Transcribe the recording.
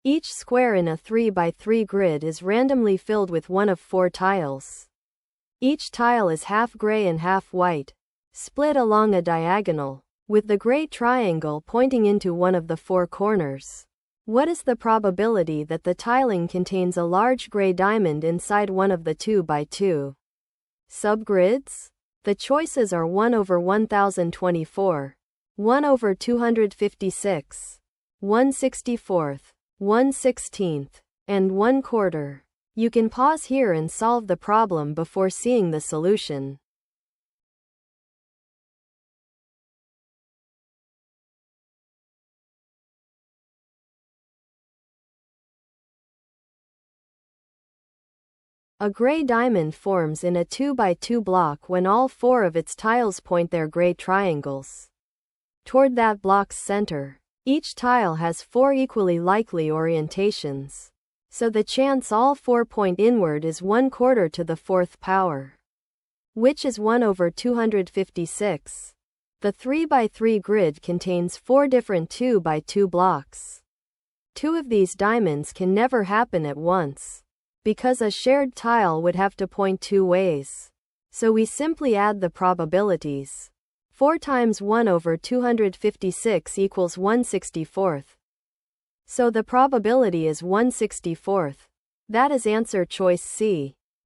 Each square in a 3 by 3 grid is randomly filled with one of 4 tiles. Each tile is half gray and half white, split along a diagonal, with the gray triangle pointing into one of the 4 corners. What is the probability that the tiling contains a large gray diamond inside one of the 2 by 2 subgrids? The choices are 1 over 1024, 1 over 256, 1/64, 1/16, and 1/4. You can pause here and solve the problem before seeing the solution. A gray diamond forms in a 2 by 2 block when all 4 of its tiles point their gray triangles toward that block's center. Each tile has 4 equally likely orientations, so the chance all 4 point inward is 1/4 to the 4th power, which is 1 over 256. The 3 by 3 grid contains 4 different 2 by 2 blocks. 2 of these diamonds can never happen at once, because a shared tile would have to point 2 ways. So we simply add the probabilities. 4 times 1 over 256 equals 1/64. So the probability is 1/64. That is answer choice C.